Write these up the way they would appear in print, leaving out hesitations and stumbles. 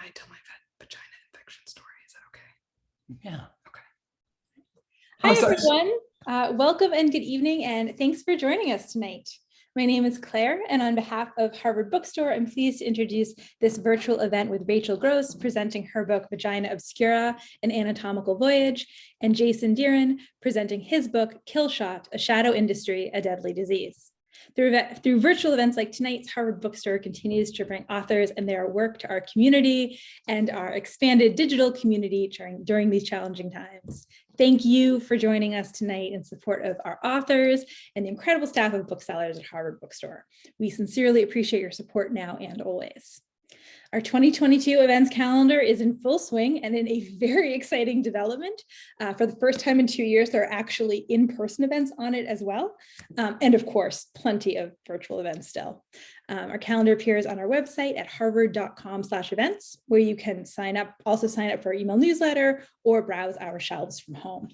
I tell my vagina infection story? Is that okay? Yeah. Okay. Hi, everyone. Welcome and good evening, and thanks for joining us tonight. My name is Claire, and on behalf of Harvard Bookstore, I'm pleased to introduce this virtual event with Rachel Gross presenting her book, Vagina Obscura, An Anatomical Voyage, and Jason Dearen presenting his book, Killshot, A Shadow Industry, A Deadly Disease. Through virtual events like tonight's, Harvard Bookstore continues to bring authors and their work to our community and our expanded digital community during these challenging times. Thank you for joining us tonight in support of our authors and the incredible staff of booksellers at Harvard Bookstore. We sincerely appreciate your support now and always. Our 2022 events calendar is in full swing and in a very exciting development. For the first time in 2 years, there are actually in-person events on it as well. And of course, plenty of virtual events still. Our calendar appears on our website at harvard.com/events, where you can also sign up for our email newsletter or browse our shelves from home.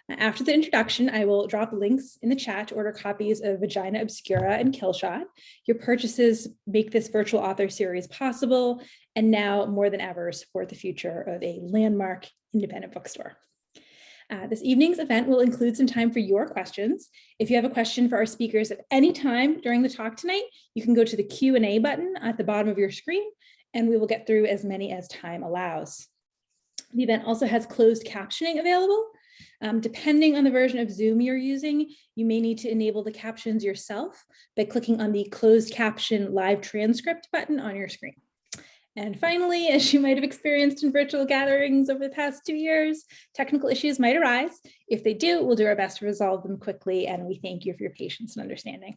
After the introduction, I will drop links in the chat to order copies of Vagina Obscura and Killshot. Your purchases make this virtual author series possible, and now more than ever support the future of a landmark independent bookstore. This evening's event will include some time for your questions. If you have a question for our speakers at any time during the talk tonight, you can go to the Q&A button at the bottom of your screen, and we will get through as many as time allows. The event also has closed captioning available. Depending on the version of Zoom you're using, you may need to enable the captions yourself by clicking on the closed caption live transcript button on your screen. And finally, as you might have experienced in virtual gatherings over the past 2 years, technical issues might arise. If they do, we'll do our best to resolve them quickly, and we thank you for your patience and understanding.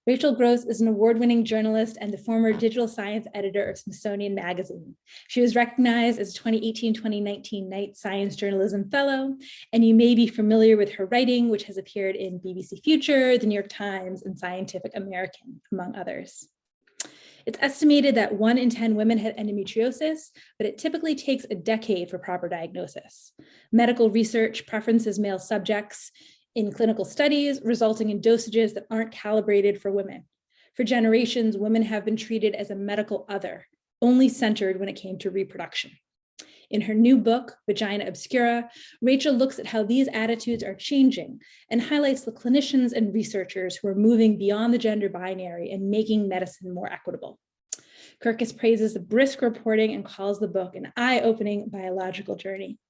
Rachel Gross is an award-winning journalist and the former digital science editor of Smithsonian Magazine. She was recognized as a 2018-2019 Knight Science Journalism Fellow, and you may be familiar with her writing, which has appeared in BBC Future, The New York Times, and Scientific American, among others. It's estimated that 1 in 10 women have endometriosis, but it typically takes a decade for proper diagnosis. Medical research preferences male subjects in clinical studies, resulting in dosages that aren't calibrated for women. For generations, women have been treated as a medical other, only centered when it came to reproduction. In her new book, Vagina Obscura, Rachel looks at how these attitudes are changing and highlights the clinicians and researchers who are moving beyond the gender binary and making medicine more equitable. Kirkus praises the brisk reporting and calls the book an eye-opening biological journey.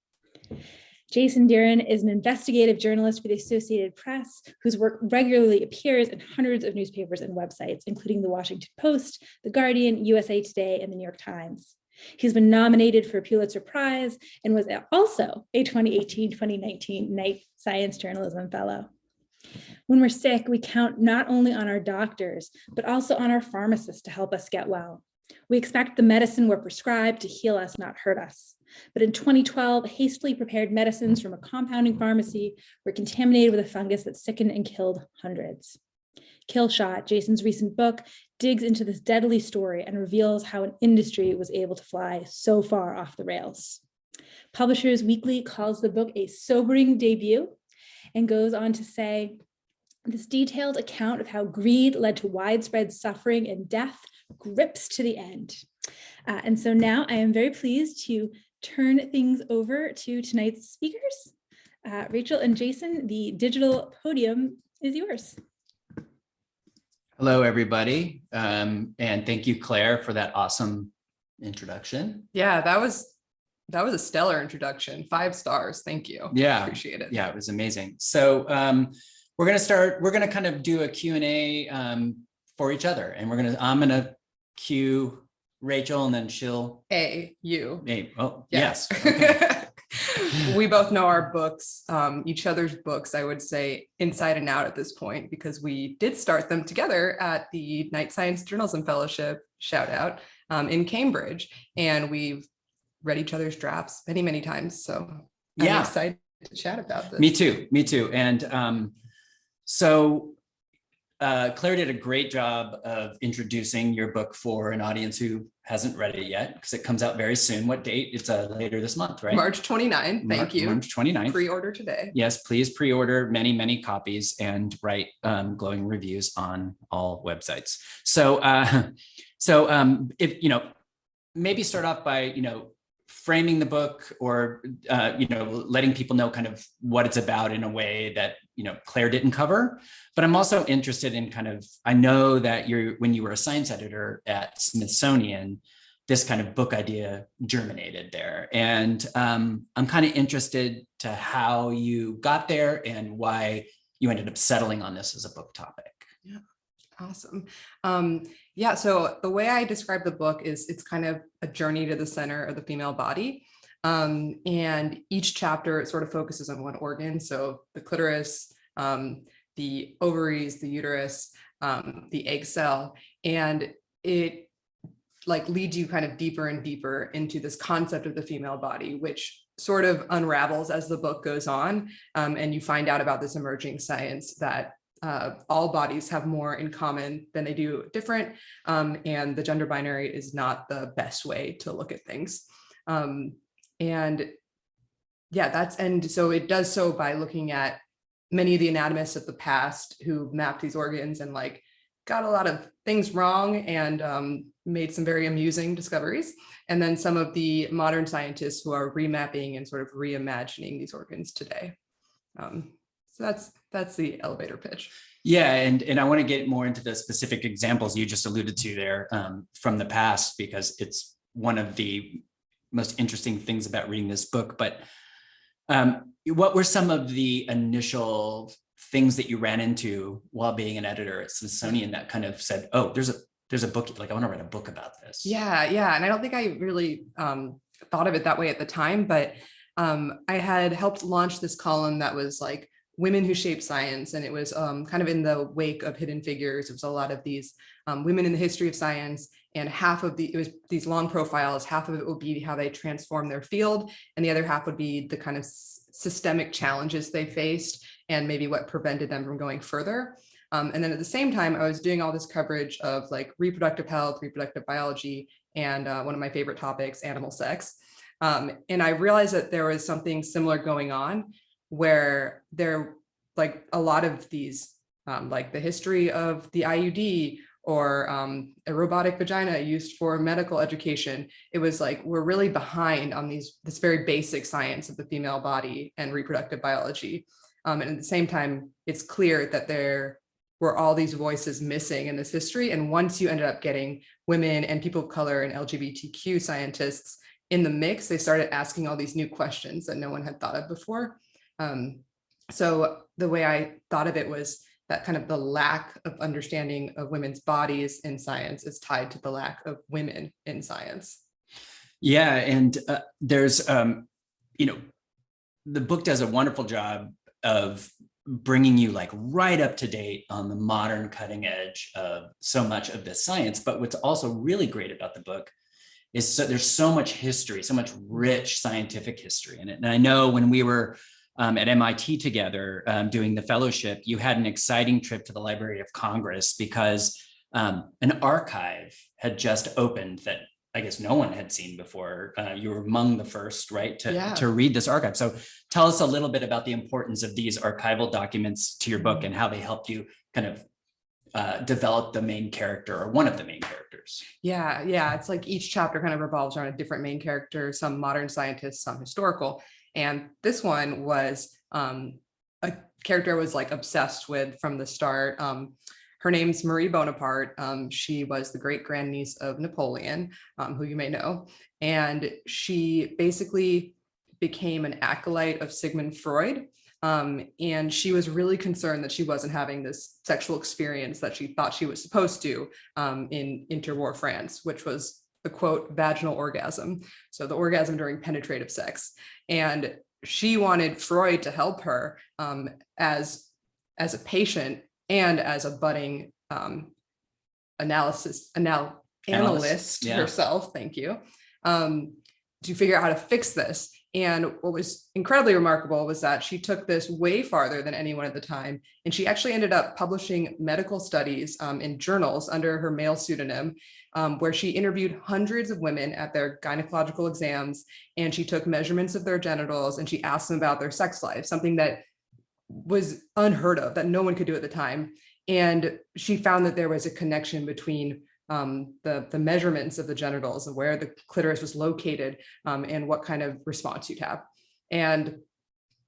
Jason Dearen is an investigative journalist for the Associated Press, whose work regularly appears in hundreds of newspapers and websites, including the Washington Post, The Guardian, USA Today, and the New York Times. He's been nominated for a Pulitzer Prize and was also a 2018-2019 Knight Science Journalism Fellow. When we're sick, we count not only on our doctors, but also on our pharmacists to help us get well. We expect the medicine we're prescribed to heal us, not hurt us. But in 2012, hastily prepared medicines from a compounding pharmacy were contaminated with a fungus that sickened and killed hundreds. Killshot, Jason's recent book, digs into this deadly story and reveals how an industry was able to fly so far off the rails. Publishers Weekly calls the book a sobering debut and goes on to say, this detailed account of how greed led to widespread suffering and death grips to the end. And so now I am very pleased to turn things over to tonight's speakers. Rachel and Jason, the digital podium is yours. Hello, everybody. And thank you, Claire, for that awesome introduction. Yeah, that was a stellar introduction. 5 stars. Thank you. Yeah, appreciate it. Yeah, it was amazing. So we're going to kind of do a Q&A for each other, and I'm going to cue Rachel, and then she'll you. Oh, yes. Okay. We both know our books, each other's books, I would say, inside and out at this point, because we did start them together at the Knight Science Journalism Fellowship, shout out, in Cambridge. And we've read each other's drafts many, many times. So I'm excited to chat about this. Me too. And so Claire did a great job of introducing your book for an audience who hasn't read it yet, because it comes out very soon. What date? It's later this month, right? March 29th. Thank you. March 29th. Pre-order today. Yes, please pre-order many copies and write glowing reviews on all websites. So if maybe start off by, framing the book or, letting people know kind of what it's about in a way that, Claire didn't cover. But I'm also interested in I know that when you were a science editor at Smithsonian, this kind of book idea germinated there. And I'm kind of interested to how you got there and why you ended up settling on this as a book topic. Yeah, awesome. Yeah, so the way I describe the book is it's kind of a journey to the center of the female body. And each chapter, it sort of focuses on one organ. So the clitoris, the ovaries, the uterus, the egg cell, and it leads you kind of deeper and deeper into this concept of the female body, which sort of unravels as the book goes on. And you find out about this emerging science that all bodies have more in common than they do different. And the gender binary is not the best way to look at things. And so it does so by looking at many of the anatomists of the past who mapped these organs and got a lot of things wrong and made some very amusing discoveries. And then some of the modern scientists who are remapping and sort of reimagining these organs today. So that's the elevator pitch. Yeah, and I want to get more into the specific examples you just alluded to there from the past, because it's one of the most interesting things about reading this book. But what were some of the initial things that you ran into while being an editor at Smithsonian that kind of said, oh, there's a book, I want to write a book about this? Yeah. And I don't think I really thought of it that way at the time, but I had helped launch this column that was Women Who Shape Science. And it was kind of in the wake of Hidden Figures. It was a lot of these women in the history of science, and it was these long profiles. Half of it would be how they transformed their field, and the other half would be the kind of systemic challenges they faced and maybe what prevented them from going further. And then at the same time, I was doing all this coverage of reproductive health, reproductive biology, and one of my favorite topics, animal sex. And I realized that there was something similar going on, where there a lot of these the history of the IUD or a robotic vagina used for medical education. It was we're really behind on this very basic science of the female body and reproductive biology. And at the same time, it's clear that there were all these voices missing in this history. And once you ended up getting women and people of color and LGBTQ scientists in the mix, they started asking all these new questions that no one had thought of before. So the way I thought of it was that kind of the lack of understanding of women's bodies in science is tied to the lack of women in science. Yeah, and there's, the book does a wonderful job of bringing you right up to date on the modern cutting edge of so much of this science. But what's also really great about the book is there's so much history, so much rich scientific history in it. And I know when we were at MIT together doing the fellowship, you had an exciting trip to the Library of Congress because an archive had just opened that I guess no one had seen before. You were among the first, right, to read this archive. So tell us a little bit about the importance of these archival documents to your book and how they helped you kind of develop the main character or one of the main characters. Yeah. It's each chapter kind of revolves around a different main character, some modern scientists, some historical. And this one was a character I was obsessed with from the start. Her name's Marie Bonaparte. She was the great grandniece of Napoleon, who you may know. And she basically became an acolyte of Sigmund Freud. And she was really concerned that she wasn't having this sexual experience that she thought she was supposed to in interwar France, which was the quote, vaginal orgasm. So the orgasm during penetrative sex. And she wanted Freud to help her as a patient and as a budding analyst herself, thank you, to figure out how to fix this. And what was incredibly remarkable was that she took this way farther than anyone at the time. And she actually ended up publishing medical studies in journals under her male pseudonym, where she interviewed hundreds of women at their gynecological exams. And she took measurements of their genitals and she asked them about their sex life, something that was unheard of, that no one could do at the time. And she found that there was a connection between the measurements of the genitals and where the clitoris was located, and what kind of response you'd have. And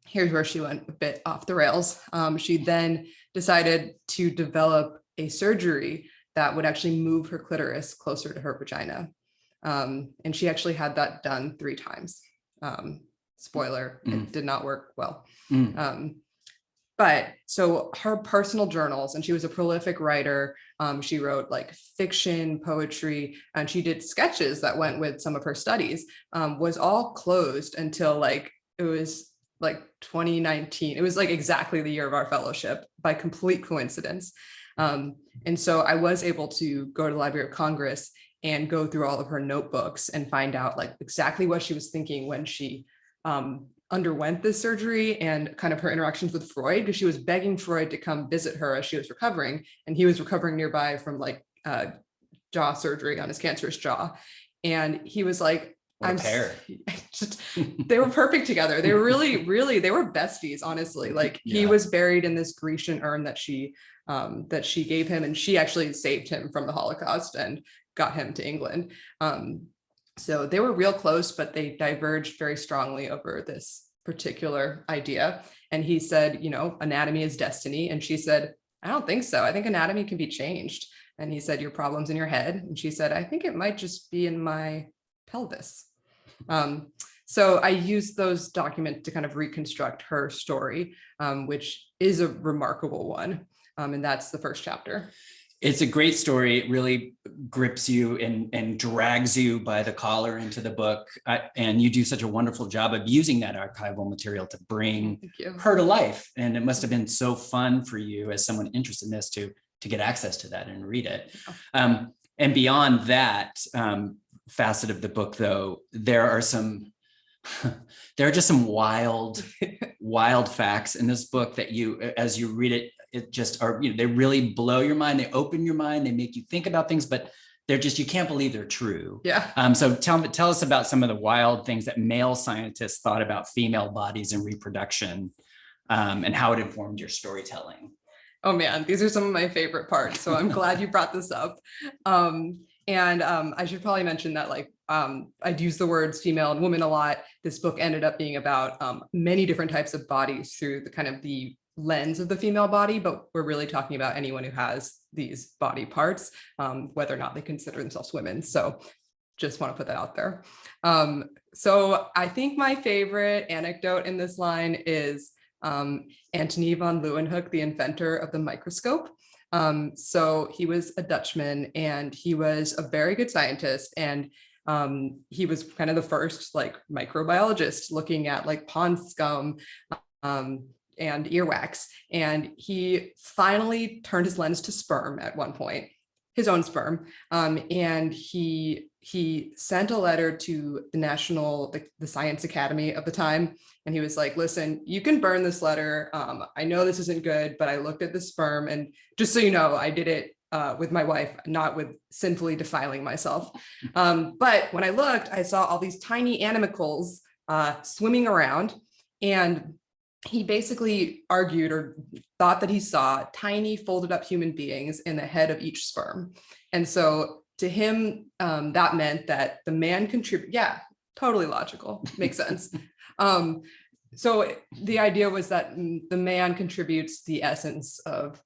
here's where she went a bit off the rails. She then decided to develop a surgery that would actually move her clitoris closer to her vagina. And she actually had that done 3 times. Spoiler, it did not work well. But so her personal journals, and she was a prolific writer. She wrote like fiction, poetry, and she did sketches that went with some of her studies, was all closed until like, it was like 2019. It was like exactly the year of our fellowship by complete coincidence. And so I was able to go to the Library of Congress and go through all of her notebooks and find out like exactly what she was thinking when she underwent this surgery, and kind of her interactions with Freud, because she was begging Freud to come visit her as she was recovering, and he was recovering nearby from like jaw surgery on his cancerous jaw. And he was like, what a pair. They were perfect together. They were really, they were besties, honestly. Like he was buried in this Grecian urn that she gave him, and she actually saved him from the Holocaust and got him to England. So they were real close, but they diverged very strongly over this particular idea. And he said, you know, anatomy is destiny. And she said, I don't think so. I think anatomy can be changed. And he said, your problem's in your head. And she said, I think it might just be in my pelvis. So I used those documents to kind of reconstruct her story, which is a remarkable one. And that's the first chapter. It's a great story. It really grips you and drags you by the collar into the book. And you do such a wonderful job of using that archival material to bring her to life. And it must have been so fun for you as someone interested in this to get access to that and read it. And beyond that facet of the book, though, there are just some wild facts in this book that you, as you read it, just are, they really blow your mind. They open your mind. They make you think about things, but they're just, you can't believe they're true. Yeah. So tell us about some of the wild things that male scientists thought about female bodies and reproduction, and how it informed your storytelling. Oh man, these are some of my favorite parts. So I'm glad you brought this up. I should probably mention that like, I'd use the words female and woman a lot. This book ended up being about many different types of bodies through the kind of the lens of the female body, but we're really talking about anyone who has these body parts, whether or not they consider themselves women. So just want to put that out there. So I think my favorite anecdote in this line is Antony van Leeuwenhoek, the inventor of the microscope. So he was a Dutchman, and he was a very good scientist, and he was kind of the first like microbiologist looking at like pond scum and earwax. And he finally turned his lens to sperm at one point, his own sperm. And he sent a letter to the National, the Science Academy of the time. And he was like, listen, you can burn this letter. I know this isn't good, but I looked at the sperm, and just so you know, I did it with my wife, not with sinfully defiling myself. But when I looked, I saw all these tiny animalcules swimming around, and he basically argued or thought that he saw tiny folded up human beings in the head of each sperm. And so to him, that meant that the man contributed. Yeah, totally logical. Makes sense. So the idea was that the man contributes the essence of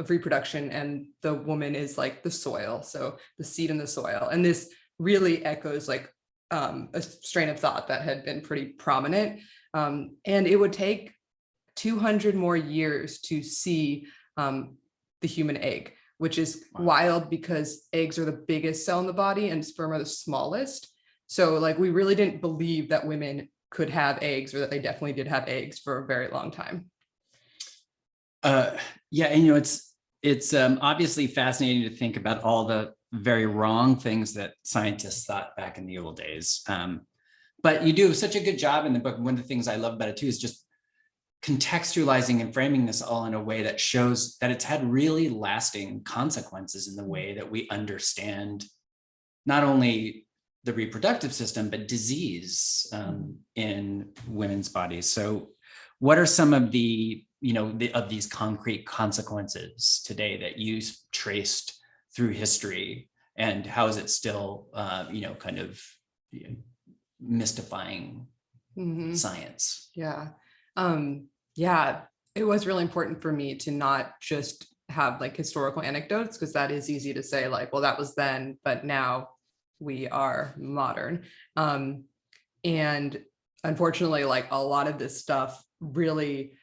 reproduction, and the woman is like the soil. So the seed in the soil. And this really echoes like a strain of thought that had been pretty prominent. And it would take 200 more years to see the human egg, which is wild because eggs are the biggest cell in the body and sperm are the smallest. So like, we really didn't believe that women could have eggs, or that they definitely did have eggs for a very long time. Yeah, and it's obviously fascinating to think about all the very wrong things that scientists thought back in the old days. But you do such a good job in the book. One of the things I love about it too is just contextualizing and framing this all in a way that shows that it's had really lasting consequences in the way that we understand not only the reproductive system, but disease in women's bodies. So what are some of the, of these concrete consequences today that you traced through history and how is it still, kind of mystifying Mhm. science? Yeah. Yeah, it was really important for me to not just have like historical anecdotes, because that is easy to say like, well, that was then, but now we are modern. And unfortunately, like a lot of this stuff really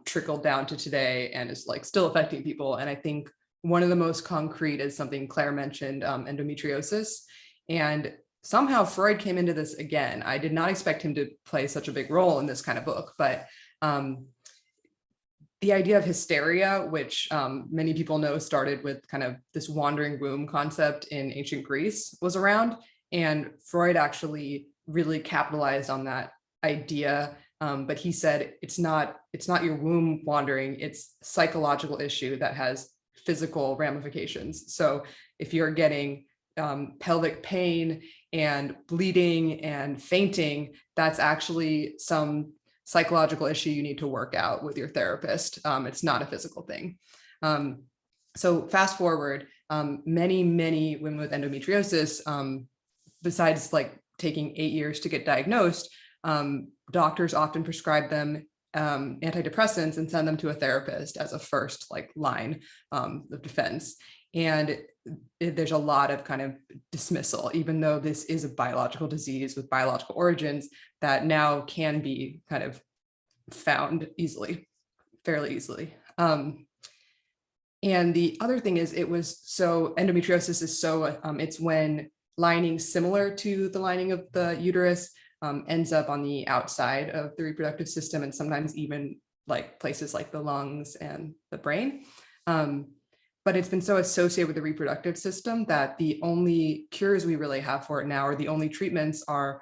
trickled down to today and is like still affecting people. And I think one of the most concrete is something Claire mentioned, endometriosis. And somehow Freud came into this again. I did not expect him to play such a big role in this kind of book, but the idea of hysteria, which many people know started with kind of this wandering womb concept in ancient Greece, was around. And Freud actually really capitalized on that idea. But he said, it's not your womb wandering, it's a psychological issue that has physical ramifications. So if you're getting pelvic pain and bleeding and fainting, that's actually some psychological issue you need to work out with your therapist. It's not a physical thing. So fast forward, many women with endometriosis, besides like taking 8 years to get diagnosed, doctors often prescribe them antidepressants and send them to a therapist as a first like line of defense. And there's a lot of kind of dismissal, even though this is a biological disease with biological origins that now can be kind of found fairly easily. And the other thing is endometriosis is it's when lining similar to the lining of the uterus ends up on the outside of the reproductive system, and sometimes even like places like the lungs and the brain. But it's been so associated with the reproductive system that the only cures we really have for it now, or the only treatments, are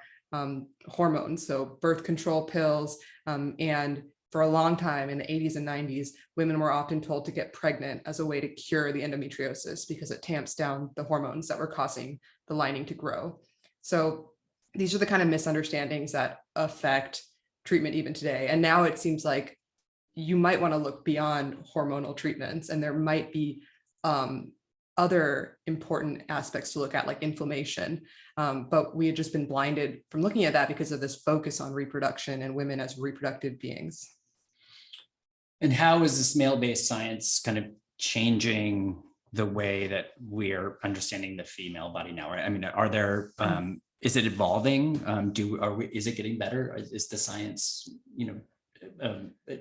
hormones, so birth control pills. And for a long time in the 80s and 90s, women were often told to get pregnant as a way to cure the endometriosis because it tamps down the hormones that were causing the lining to grow. So these are the kind of misunderstandings that affect treatment even today. And now it seems like you might want to look beyond hormonal treatments, and there might be other important aspects to look at, like inflammation. But we had just been blinded from looking at that because of this focus on reproduction and women as reproductive beings. And how is this male-based science kind of changing the way that we're understanding the female body now? Right? I mean, are there, is it evolving? Is it getting better? Is the science,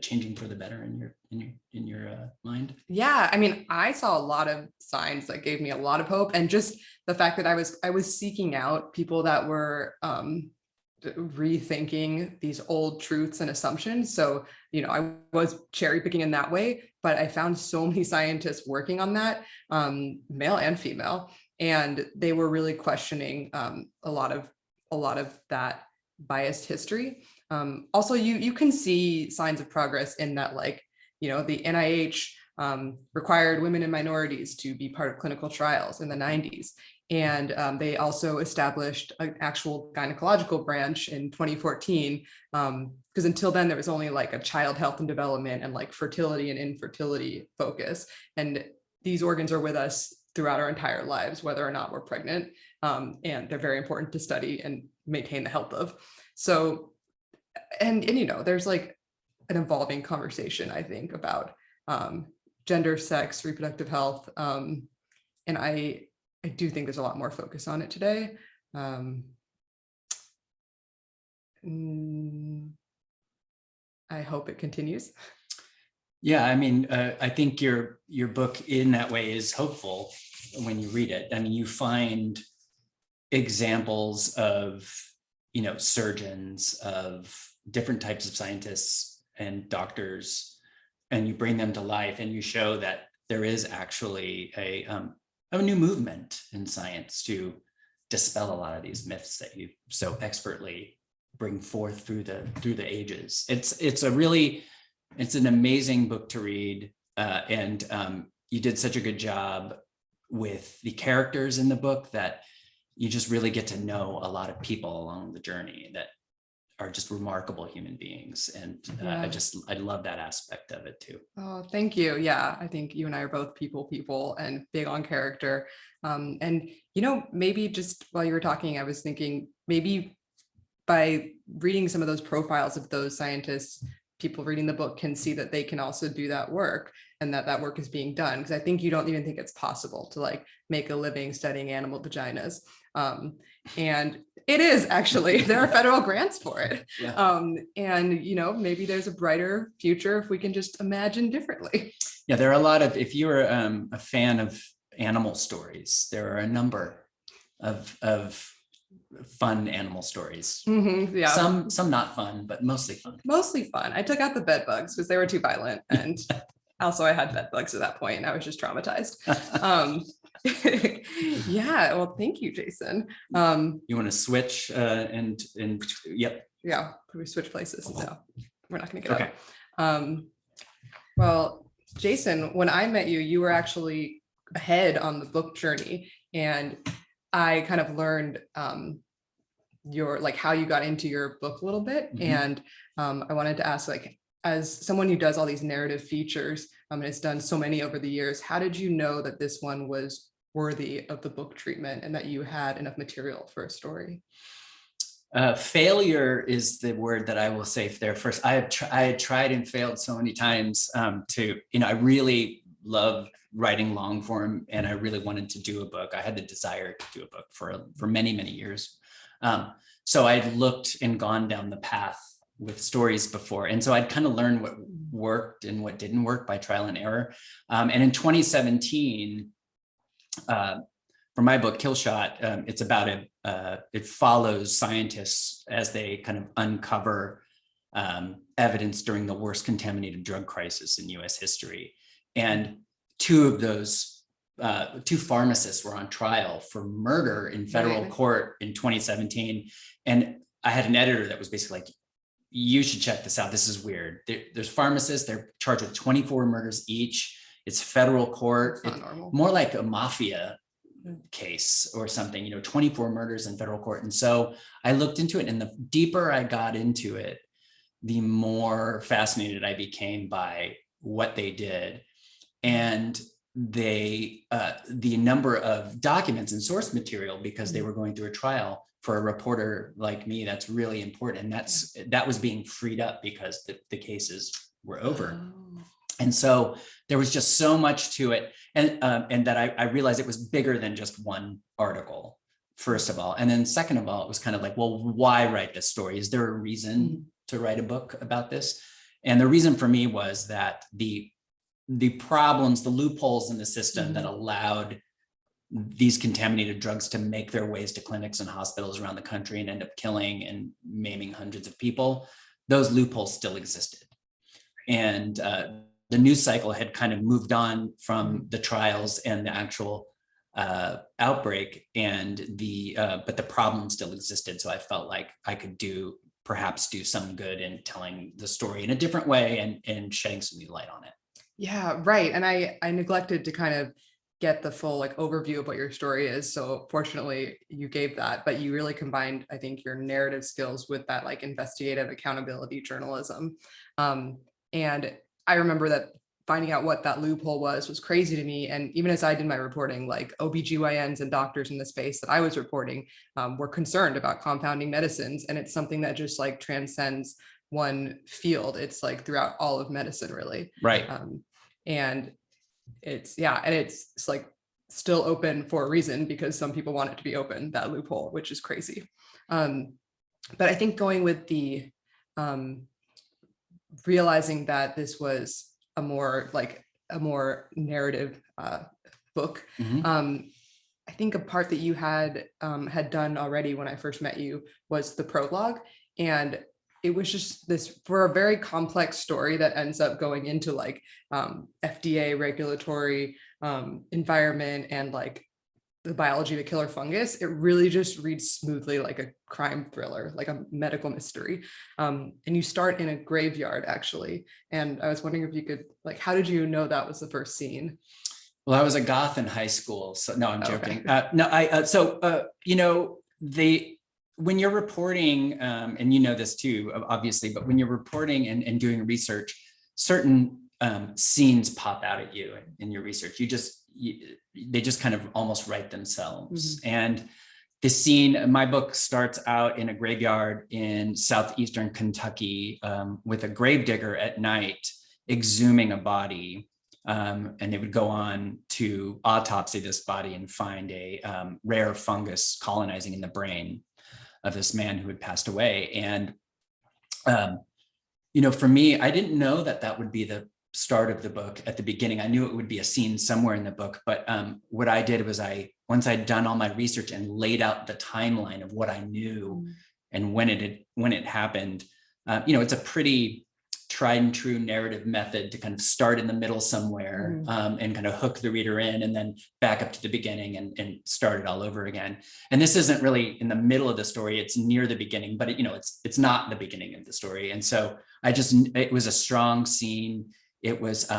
changing for the better in your mind? Yeah, I mean, I saw a lot of signs that gave me a lot of hope, and just the fact that I was seeking out people that were rethinking these old truths and assumptions. So, I was cherry picking in that way, but I found so many scientists working on that, male and female, and they were really questioning a lot of that biased history. Also, you can see signs of progress in that, like, the NIH required women and minorities to be part of clinical trials in the 90s. And they also established an actual gynecological branch in 2014, because until then there was only like a child health and development and like fertility and infertility focus. And these organs are with us throughout our entire lives, whether or not we're pregnant. And they're very important to study and maintain the health of. So, and there's like an evolving conversation, I think, about gender, sex, reproductive health. And I do think there's a lot more focus on it today. I hope it continues. Yeah, I mean, I think your book in that way is hopeful when you read it. I mean, you find examples of, surgeons, of different types of scientists and doctors, and you bring them to life, and you show that there is actually a new movement in science to dispel a lot of these myths that you so expertly bring forth through the ages. It's an amazing book to read, and you did such a good job with the characters in the book that you just really get to know a lot of people along the journey that are just remarkable human beings. And I love that aspect of it too. Oh, thank you. Yeah, I think you and I are both people and big on character. And, maybe just while you were talking, I was thinking maybe by reading some of those profiles of those scientists, people reading the book can see that they can also do that work and that work is being done. Because I think you don't even think it's possible to like make a living studying animal vaginas. And it is actually, there are federal grants for it. Yeah. And, maybe there's a brighter future if we can just imagine differently. Yeah, there are a lot of, if you're a fan of animal stories, there are a number of fun animal stories. Yeah. Some not fun, but mostly fun. Mostly fun. I took out the bed bugs because they were too violent. And also I had bed bugs at that point and I was just traumatized. Yeah, well, thank you, Jason. You want to switch and yep. Yeah, we switch places. No, we're not gonna get Okay. up. Well, Jason, when I met you, you were actually ahead on the book journey, and I kind of learned your like how you got into your book a little bit. Mhm. And I wanted to ask, like, as someone who does all these narrative features, and it's done so many over the years, how did you know that this one was worthy of the book treatment and that you had enough material for a story? Failure is the word that I will say there first. I had tried and failed so many times I really love writing long form and I really wanted to do a book. I had the desire to do a book for many, many years. So I'd looked and gone down the path with stories before. And so I'd kind of learned what worked and what didn't work by trial and error. And in 2017, for my book, Killshot, it's about it follows scientists as they kind of uncover evidence during the worst contaminated drug crisis in US history. And two pharmacists were on trial for murder in federal court in 2017. And I had an editor that was basically like, you should check this out. This is weird. There's pharmacists, they're charged with 24 murders each. It's federal court. It's not normal. More like a mafia case or something, 24 murders in federal court. And so I looked into it, and the deeper I got into it, the more fascinated I became by what they did. And the number of documents and source material, because they were going through a trial. For a reporter like me, that's really important. And that was being freed up because the cases were over. Oh. And so there was just so much to it. And that I realized it was bigger than just one article, first of all. And then second of all, it was kind of like, well, why write this story? Is there a reason to write a book about this? And the reason for me was that the problems, the loopholes in the system that allowed these contaminated drugs to make their ways to clinics and hospitals around the country and end up killing and maiming hundreds of people, those loopholes still existed. And the news cycle had kind of moved on from the trials and the actual outbreak, and but the problem still existed. So I felt like I could perhaps do some good in telling the story in a different way and shedding some new light on it. Yeah, right. And I neglected to kind of get the full like overview of what your story is. So fortunately you gave that, but you really combined, I think, your narrative skills with that like investigative accountability journalism. And I remember that finding out what that loophole was crazy to me. And even as I did my reporting, like OBGYNs and doctors in the space that I was reporting were concerned about compounding medicines. And it's something that just like transcends one field. It's like throughout all of medicine, really. Right. And it's like still open for a reason, because some people want it to be open, that loophole, which is crazy. But I think going with the realizing that this was a more narrative book. I think a part that you had done already when I first met you was the prologue, and it was just this for a very complex story that ends up going into like FDA regulatory environment and like the biology of a killer fungus. It really just reads smoothly like a crime thriller, like a medical mystery. And you start in a graveyard, actually. And I was wondering if you could, like, how did you know that was the first scene? Well, I was a goth in high school, so no, I'm joking. Okay. When you're reporting, and you know this too, obviously, but when you're reporting and doing research, certain scenes pop out at you in your research. they just kind of almost write themselves. And the scene, my book starts out in a graveyard in southeastern Kentucky with a gravedigger at night exhuming a body. And they would go on to autopsy this body and find a rare fungus colonizing in the brain of this man who had passed away. And, for me, I didn't know that that would be the start of the book at the beginning. I knew it would be a scene somewhere in the book, but what I did was once I'd done all my research and laid out the timeline of what I knew and when it happened, it's a pretty tried and true narrative method to kind of start in the middle somewhere and kind of hook the reader in and then back up to the beginning and start it all over again. And this isn't really in the middle of the story, it's near the beginning, but it's not the beginning of the story. And so it was a strong scene. It was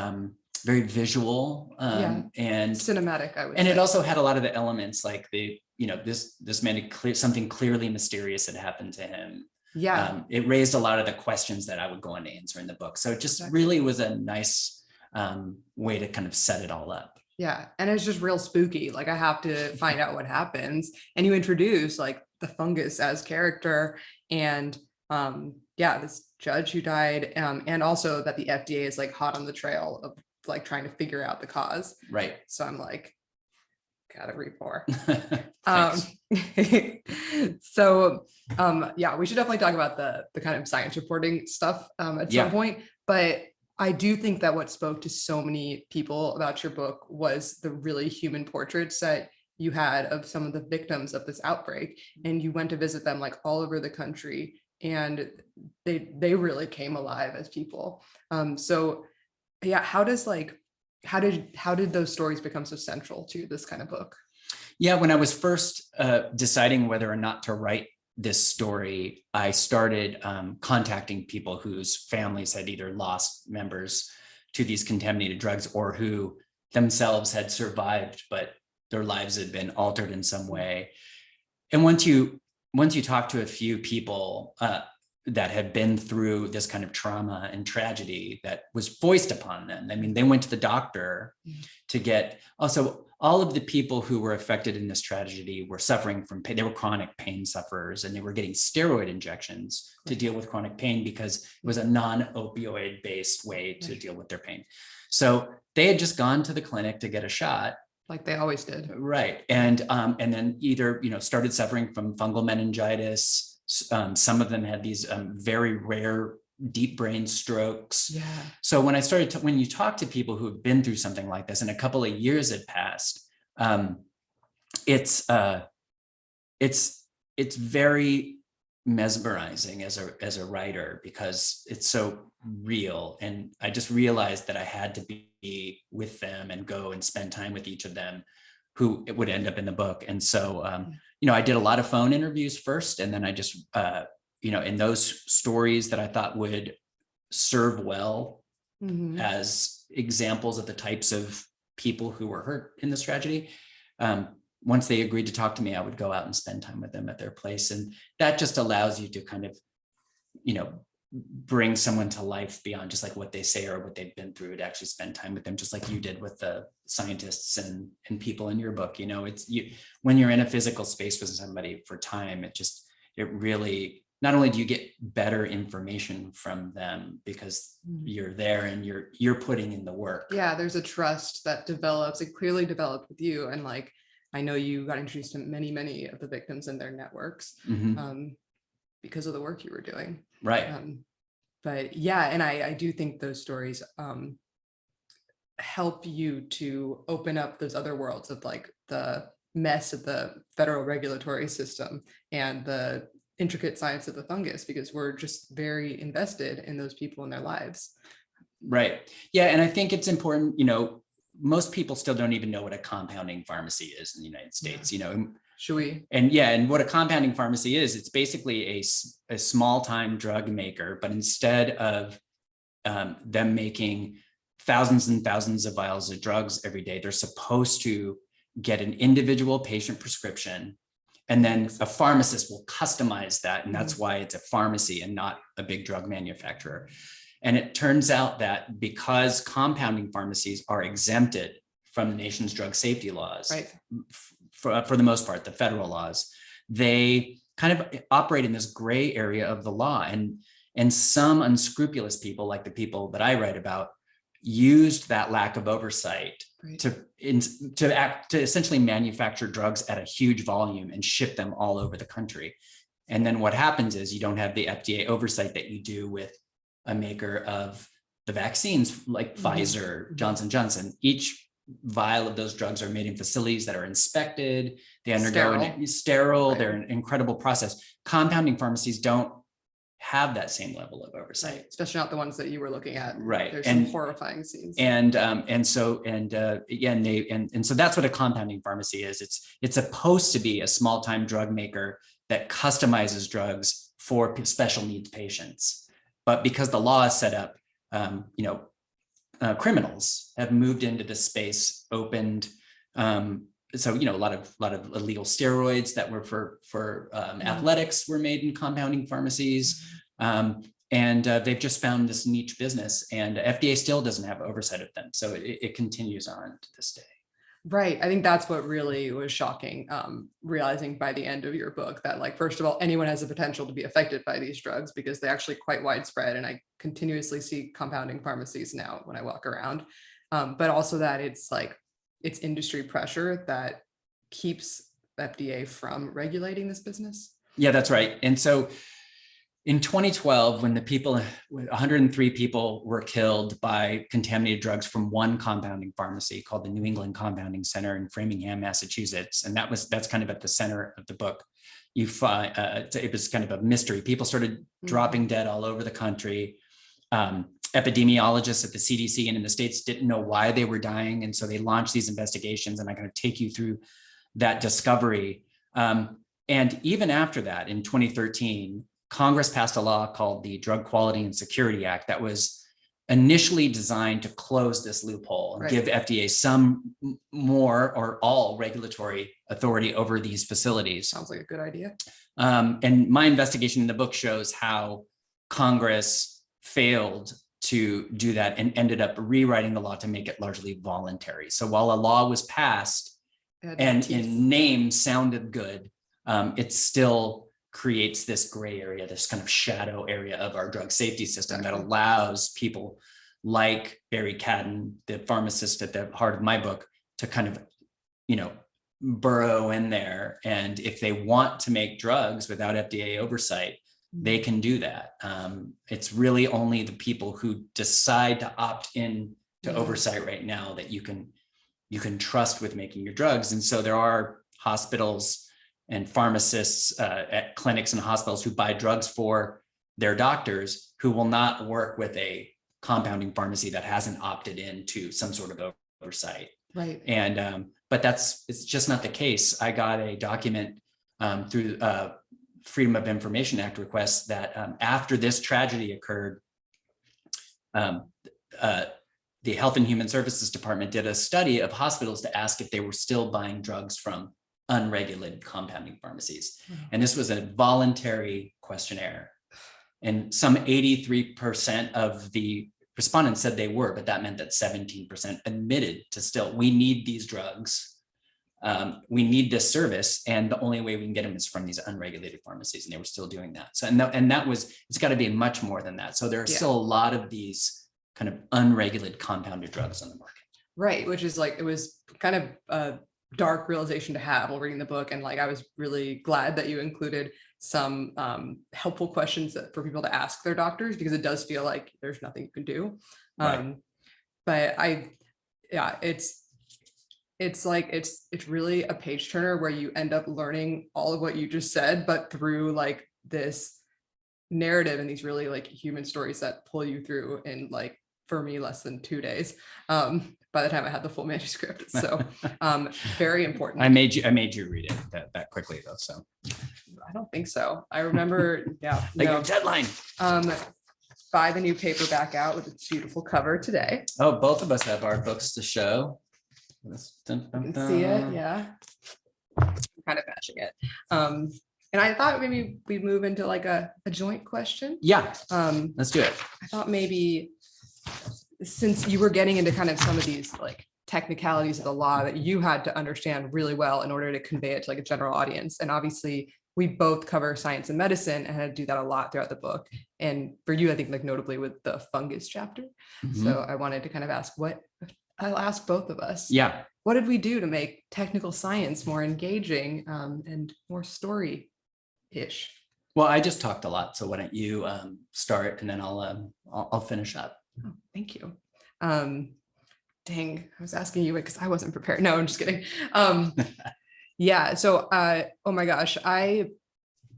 very visual and cinematic, I would and say. it also had a lot of the elements like this man had something clearly mysterious had happened to him. It raised a lot of the questions that I would go on to answer in the book. So it just really was a nice way to kind of set it all up. Yeah. And it's just real spooky. Like I have to find out what happens. And you introduce like the fungus as character and this judge who died. And also that the FDA is like hot on the trail of like trying to figure out the cause. Right. So I'm like, gotta read more. So we should definitely talk about the kind of science reporting stuff at some point. But I do think that what spoke to so many people about your book was the really human portraits that you had of some of the victims of this outbreak. And you went to visit them like all over the country, and they really came alive as people. How did those stories become so central to this kind of book? Yeah, when I was first deciding whether or not to write this story, I started contacting people whose families had either lost members to these contaminated drugs or who themselves had survived, but their lives had been altered in some way. And once you talk to a few people that had been through this kind of trauma and tragedy that was foisted upon them. I mean, they went to the doctor to get, also all of the people who were affected in this tragedy were suffering from pain. They were chronic pain sufferers, and they were getting steroid injections to deal with chronic pain because it was a non-opioid based way to deal with their pain. So they had just gone to the clinic to get a shot. Like they always did. Right. And then either, started suffering from fungal meningitis. Some of them had these very rare deep brain strokes. Yeah. So when I started, when you talk to people who have been through something like this and a couple of years had passed, it's very mesmerizing as a writer because it's so real. And I just realized that I had to be with them and go and spend time with each of them who would end up in the book. And so, I did a lot of phone interviews first, and then I just, in those stories that I thought would serve well as examples of the types of people who were hurt in this tragedy. Once they agreed to talk to me, I would go out and spend time with them at their place. And that just allows you to kind of, bring someone to life beyond just like what they say or what they've been through, to actually spend time with them, just like you did with the scientists and people in your book. When you're in a physical space with somebody for time, it really, not only do you get better information from them because you're there and you're putting in the work. Yeah, there's a trust that develops. It clearly developed with you. And like, I know you got introduced to many of the victims and their networks because of the work you were doing. Right. But yeah, and I do think those stories help you to open up those other worlds of like the mess of the federal regulatory system and the intricate science of the fungus, because we're just very invested in those people in their lives. Right. Yeah. And I think it's important, most people still don't even know what a compounding pharmacy is in the United States, Should we? And what a compounding pharmacy is, it's basically a small time drug maker, but instead of them making thousands and thousands of vials of drugs every day, they're supposed to get an individual patient prescription, and then a pharmacist will customize that. And that's why it's a pharmacy and not a big drug manufacturer. And it turns out that because compounding pharmacies are exempted from the nation's drug safety laws, Right. For the most part, the federal laws, they kind of operate in this gray area of the law. And some unscrupulous people, like the people that I write about, used that lack of oversight Right. to essentially manufacture drugs at a huge volume and ship them all over the country. And then what happens is you don't have the FDA oversight that you do with a maker of the vaccines like Pfizer, Johnson & Johnson. Each vial of those drugs are made in facilities that are inspected. They undergo sterile. Right. They're an incredible process. Compounding pharmacies don't have that same level of oversight. Right. Especially not the ones that you were looking at. Right. There's some horrifying scenes. So that's what a compounding pharmacy is. It's supposed to be a small-time drug maker that customizes drugs for special needs patients. But because the law is set up, criminals have moved into this space, opened. So a lot of illegal steroids that were for athletics were made in compounding pharmacies, and they've just found this niche business, and FDA still doesn't have oversight of them. So it continues on to this day. Right. I think that's what really was shocking, realizing by the end of your book that, like, first of all, anyone has the potential to be affected by these drugs because they're actually quite widespread. And I continuously see compounding pharmacies now when I walk around. But also that it's industry pressure that keeps FDA from regulating this business. Yeah, that's right. And so in 2012, when 103 people were killed by contaminated drugs from one compounding pharmacy called the New England Compounding Center in Framingham, Massachusetts, and that's kind of at the center of the book. You find it was kind of a mystery. People started dropping dead all over the country. Epidemiologists at the CDC and in the States didn't know why they were dying, and so they launched these investigations. And I'm going to take you through that discovery. And even after that, in 2013. Congress passed a law called the Drug Quality and Security Act that was initially designed to close this loophole and give FDA some more or all regulatory authority over these facilities. Sounds like a good idea. And my investigation in the book shows how Congress failed to do that and ended up rewriting the law to make it largely voluntary. So while a law was passed and in name sounded good, it still creates this gray area, this kind of shadow area of our drug safety system that allows people like Barry Cadden, the pharmacist at the heart of my book, to kind of, burrow in there. And if they want to make drugs without FDA oversight, they can do that. It's really only the people who decide to opt in to oversight right now that you can trust with making your drugs. And so there are hospitals and pharmacists at clinics and hospitals who buy drugs for their doctors who will not work with a compounding pharmacy that hasn't opted into some sort of oversight. Right. And but it's just not the case. I got a document through Freedom of Information Act requests that after this tragedy occurred, the Health and Human Services Department did a study of hospitals to ask if they were still buying drugs from unregulated compounding pharmacies. And this was a voluntary questionnaire. And some 83% of the respondents said they were, but that meant that 17% admitted to we need these drugs. We need this service. And the only way we can get them is from these unregulated pharmacies. And they were still doing that. So, it's got to be much more than that. So there are still a lot of these kind of unregulated compounded drugs on the market. Right. Which is it was kind of a dark realization to have while reading the book. And I was really glad that you included some helpful questions for people to ask their doctors, because it does feel like there's nothing you can do. Right. But it's really a page turner where you end up learning all of what you just said, but through this narrative and these really human stories that pull you through in for me less than 2 days. By the time I had the full manuscript. So very important. I made you read it that quickly though. So I don't think so. I remember, your deadline. Buy the new paperback out with its beautiful cover today. Oh, both of us have our books to show. You can see it, yeah. I'm kind of matching it. And I thought maybe we'd move into a joint question. Yeah, let's do it. I thought maybe, since you were getting into kind of some of these technicalities of the law that you had to understand really well in order to convey it to like a general audience. And obviously we both cover science and medicine and had to do that a lot throughout the book. And for you, I think like notably with the fungus chapter. So I wanted to kind of ask I'll ask both of us. Yeah. What did we do to make technical science more engaging and more story-ish? Well, I just talked a lot, so why don't you start, and then I'll finish up. Oh, thank you. Dang, I was asking you because I wasn't prepared. No, I'm just kidding. Yeah. So, oh my gosh, I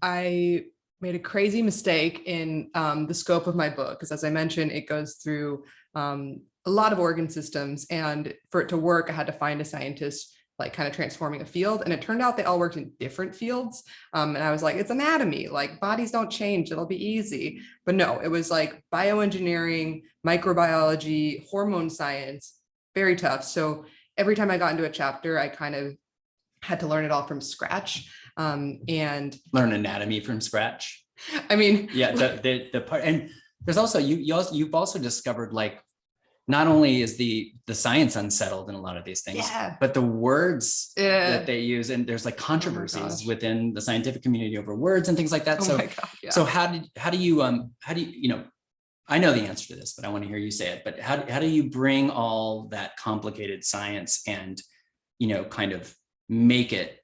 made a crazy mistake in the scope of my book because, as I mentioned, it goes through a lot of organ systems, and for it to work, I had to find a scientist like kind of transforming a field, and it turned out they all worked in different fields. And I was like, it's anatomy, like bodies don't change, it'll be easy. But no, it was like bioengineering, microbiology, hormone science, very tough. So every time I got into a chapter, I kind of had to learn it all from scratch. And learn anatomy from scratch. I mean, yeah, the part, and there's also you've also discovered like not only is the science unsettled in a lot of these things, but the words that they use, and there's like controversies within the scientific community over words and things like that. So how do you I know the answer to this, but I want to hear you say it. But how do you bring all that complicated science and kind of make it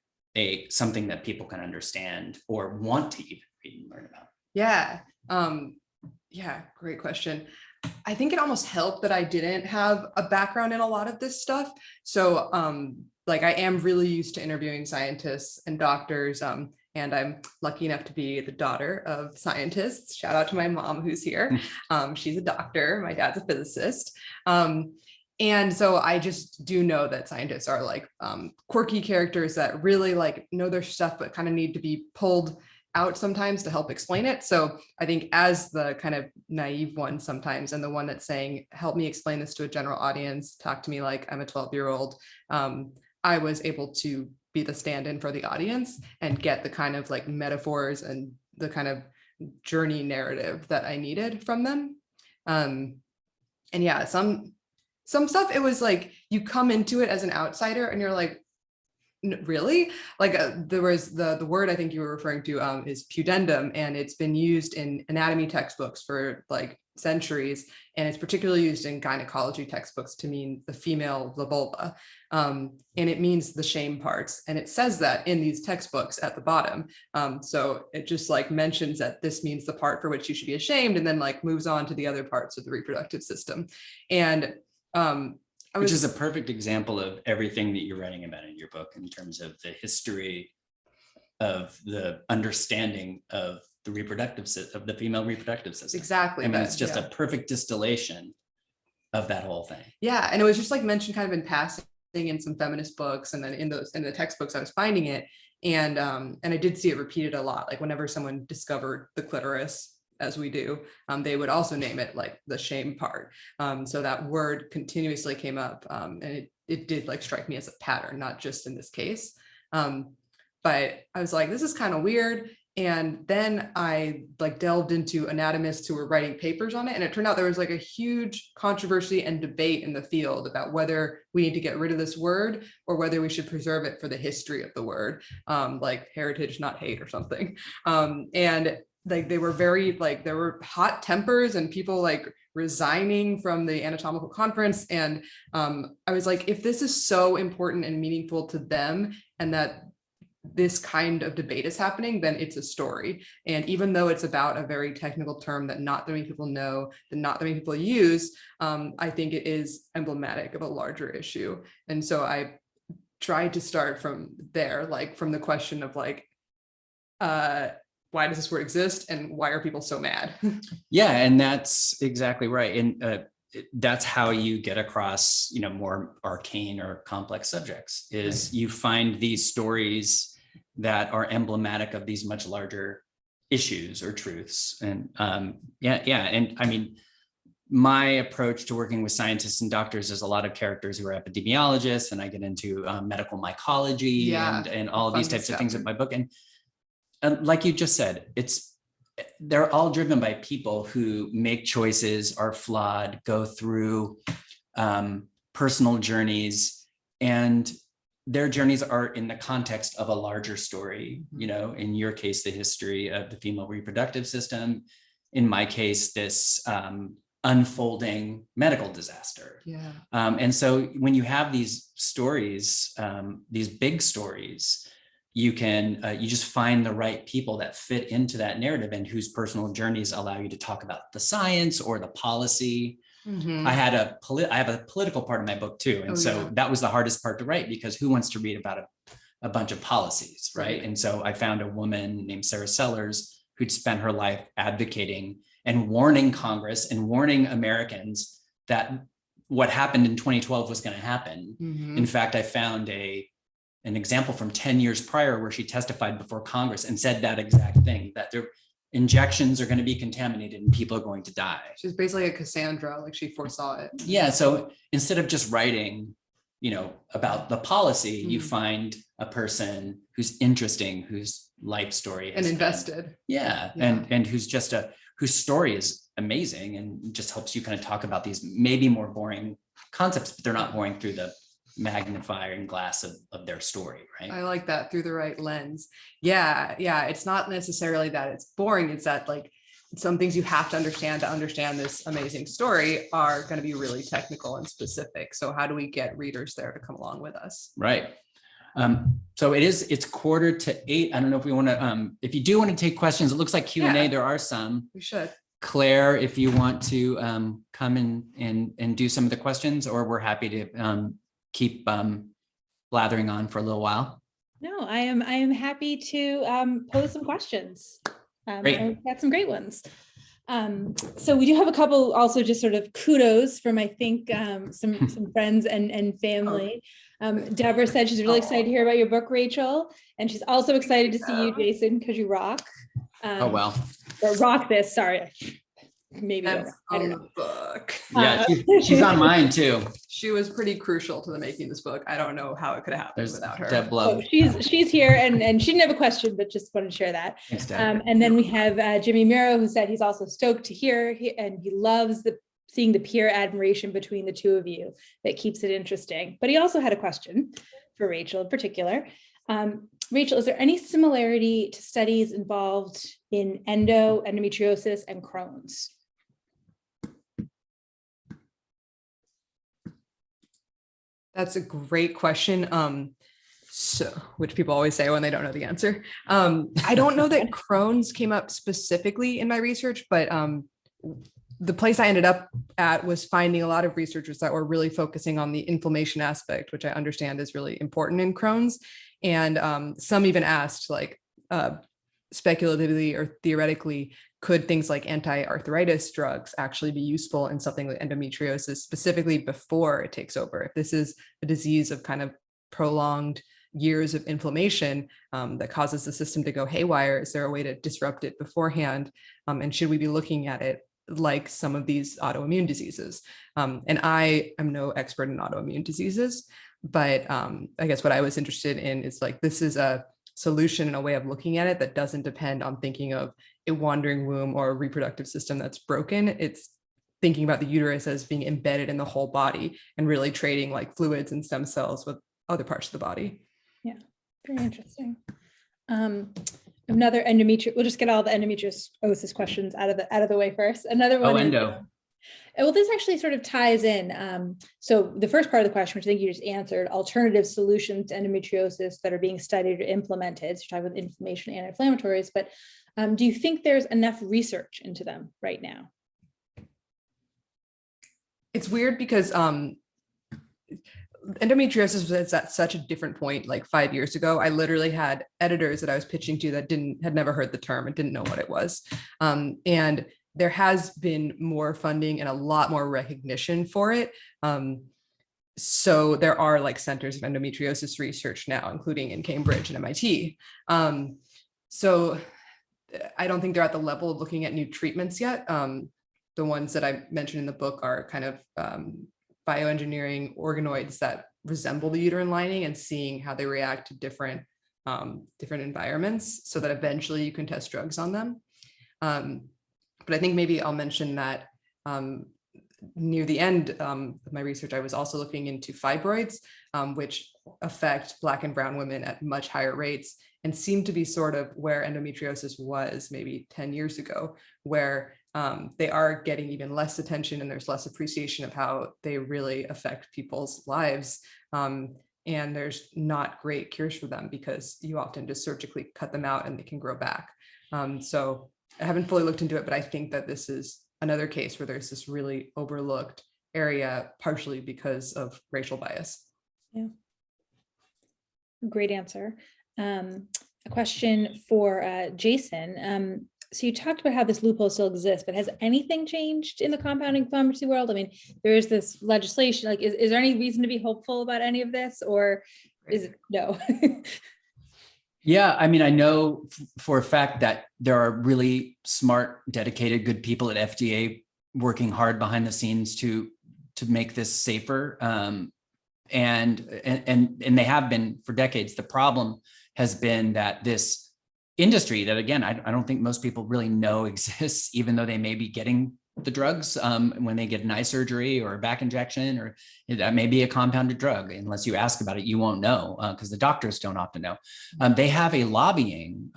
something that people can understand or want to even read and learn about? Yeah, great question. I think it almost helped that I didn't have a background in a lot of this stuff. So like I am really used to interviewing scientists and doctors, and I'm lucky enough to be the daughter of scientists. Shout out to my mom who's here. She's a doctor. My dad's a physicist. And so I just do know that scientists are like quirky characters that really like know their stuff, but kind of need to be pulled out sometimes to help explain it. So I think as the kind of naive one sometimes, and the one that's saying, help me explain this to a general audience, talk to me like I'm a 12-year-old, I was able to be the stand-in for the audience and get the kind of like metaphors and the kind of journey narrative that I needed from them. And yeah, some stuff, it was like, you come into it as an outsider and you're like, really? Like there was the word I think you were referring to is pudendum, and it's been used in anatomy textbooks for like centuries, and it's particularly used in gynecology textbooks to mean the female, the vulva, and it means the shame parts, and it says that in these textbooks at the bottom. So it just like mentions that this means the part for which you should be ashamed, and then like moves on to the other parts of the reproductive system. And which is a perfect example of everything that you're writing about in your book in terms of the history of the understanding of the the female reproductive system. Exactly. I mean, it's just a perfect distillation of that whole thing. Yeah, and it was just like mentioned kind of in passing in some feminist books, and then in the textbooks I was finding it, and I did see it repeated a lot. Like whenever someone discovered the clitoris, as we do, they would also name it like the shame part. So that word continuously came up, and it did like strike me as a pattern, not just in this case. But I was like, this is kind of weird. And then I like delved into anatomists who were writing papers on it. And it turned out there was like a huge controversy and debate in the field about whether we need to get rid of this word or whether we should preserve it for the history of the word, like heritage, not hate or something. And like they were very like, there were hot tempers and people like resigning from the anatomical conference. And I was like, if this is so important and meaningful to them, and that this kind of debate is happening, then it's a story. And even though it's about a very technical term that not that many people know, that not that many people use, I think it is emblematic of a larger issue. And so I tried to start from there, like from the question of like, why does this word exist and why are people so mad? Yeah, and that's exactly right. And that's how you get across, more arcane or complex subjects, is you find these stories that are emblematic of these much larger issues or truths. And and I mean, my approach to working with scientists and doctors is a lot of characters who are epidemiologists, and I get into medical mycology and all of these types of things in my book. And like you just said, they're all driven by people who make choices, are flawed, go through personal journeys, and their journeys are in the context of a larger story. You know, in your case, the history of the female reproductive system. In my case, this unfolding medical disaster. Yeah. And so when you have these stories, these big stories, you can you just find the right people that fit into that narrative and whose personal journeys allow you to talk about the science or the policy. Mhm. I have a political part of my book too, and that was the hardest part to write, because who wants to read about a bunch of policies, right? And so I found a woman named Sarah Sellers who'd spent her life advocating and warning Congress and warning Americans that what happened in 2012 was going to happen. Mhm. In fact, I found an example from 10 years prior where she testified before Congress and said that exact thing, that their injections are going to be contaminated and people are going to die. She's basically a Cassandra, like she foresaw it. Yeah, so instead of just writing, you know, about the policy, you find a person who's interesting, whose life story And invested. Yeah, and whose story is amazing and just helps you kind of talk about these maybe more boring concepts, but they're not boring through the magnifying glass of their story, right? I like that, through the right lens. Yeah. It's not necessarily that it's boring. It's that like some things you have to understand this amazing story are going to be really technical and specific. So how do we get readers there to come along with us? Right. So it's 7:45. I don't know if we want to, if you do want to take questions, it looks like Q&A, Yeah. there are some. We should. Claire, if you want to come in and do some of the questions, or we're happy to keep blathering on for a little while. No, I am happy to pose some questions. Great. I've got some great ones. So we do have a couple also just sort of kudos from, I think, some friends and family. Deborah said she's really excited to hear about your book, Rachel. And she's also excited to see you, Jason, because you rock. Oh, well. Or rock this, sorry. Maybe That's I don't on know. the book. Yeah, she's on mine too. She was pretty crucial to the making of this book. I don't know how it could have happened without her. Deb Love. Oh, she's here and she didn't have a question, but just wanted to share that. Thanks, Deb. And then we have Jimmy Miro, who said he's also stoked to hear, and he loves seeing the peer admiration between the two of you. That keeps it interesting. But he also had a question for Rachel in particular. Rachel, is there any similarity to studies involved in endometriosis, and Crohn's? That's a great question. So, which people always say when they don't know the answer. I don't know that Crohn's came up specifically in my research, but the place I ended up at was finding a lot of researchers that were really focusing on the inflammation aspect, which I understand is really important in Crohn's. And some even asked, like, speculatively or theoretically, could things like anti-arthritis drugs actually be useful in something like endometriosis, specifically before it takes over? If this is a disease of kind of prolonged years of inflammation that causes the system to go haywire, is there a way to disrupt it beforehand? And should we be looking at it like some of these autoimmune diseases? And I am no expert in autoimmune diseases, but I guess what I was interested in is, like, this is a solution and a way of looking at it that doesn't depend on thinking of a wandering womb or a reproductive system that's broken. It's thinking about the uterus as being embedded in the whole body and really trading like fluids and stem cells with other parts of the body. Yeah, very interesting. Another endometriosis. We'll just get all the endometriosis questions out of the way first. Another one. Endo. Well, this actually sort of ties in. So the first part of the question, which I think you just answered, alternative solutions to endometriosis that are being studied or implemented. So you're talking about inflammation and anti-inflammatories, but do you think there's enough research into them right now? It's weird because endometriosis was at such a different point. Like 5 years ago, I literally had editors that I was pitching to that had never heard the term and didn't know what it was. And there has been more funding and a lot more recognition for it. So there are like centers of endometriosis research now, including in Cambridge and MIT. So I don't think they're at the level of looking at new treatments yet. The ones that I mentioned in the book are kind of bioengineering organoids that resemble the uterine lining and seeing how they react to different environments, so that eventually you can test drugs on them. But I think maybe I'll mention that near the end of my research, I was also looking into fibroids, which affect Black and brown women at much higher rates and seem to be sort of where endometriosis was maybe 10 years ago, where they are getting even less attention and there's less appreciation of how they really affect people's lives. And there's not great cures for them because you often just surgically cut them out and they can grow back. So I haven't fully looked into it, but I think that this is another case where there's this really overlooked area, partially because of racial bias. Yeah. Great answer. A question for Jason. So you talked about how this loophole still exists, but has anything changed in the compounding pharmacy world? I mean, there is this legislation, like, is there any reason to be hopeful about any of this, or is it no? Yeah, I mean, I know for a fact that there are really smart, dedicated, good people at FDA working hard behind the scenes to make this safer. And they have been for decades. The problem has been that this industry that, again, I don't think most people really know exists, even though they may be getting the drugs when they get an eye surgery or a back injection, or that may be a compounded drug. Unless you ask about it, you won't know because the doctors don't often know. They have a lobbying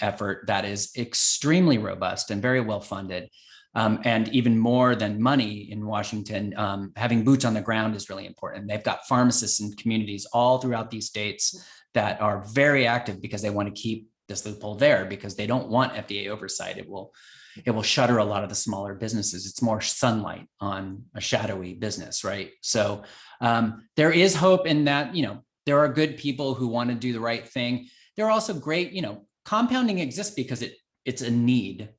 effort that is extremely robust and very well funded. And even more than money in Washington, having boots on the ground is really important. They've got pharmacists in communities all throughout these states that are very active because they want to keep this loophole there because they don't want FDA oversight. It will shutter a lot of the smaller businesses. It's more sunlight on a shadowy business, right? So there is hope in that, there are good people who want to do the right thing. There are also great, compounding exists because it's a need.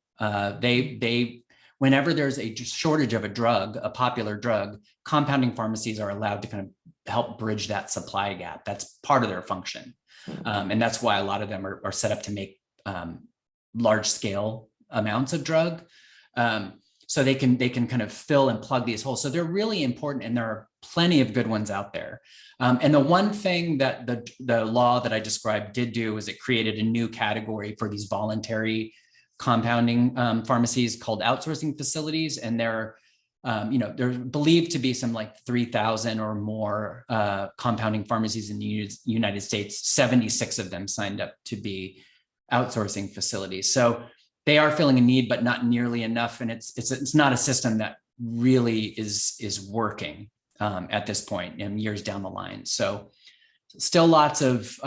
Whenever there's a shortage of a drug, a popular drug, compounding pharmacies are allowed to kind of help bridge that supply gap. That's part of their function. And that's why a lot of them are set up to make large scale amounts of drug. So they can kind of fill and plug these holes. So they're really important, and there are plenty of good ones out there. And the one thing that the law that I described did do is it created a new category for these voluntary compounding pharmacies called outsourcing facilities. And they're believed to be some like 3,000 or more compounding pharmacies in the United States. 76 of them signed up to be outsourcing facilities. So they are filling a need, but not nearly enough. And it's not a system that really is working at this point and years down the line. So still lots of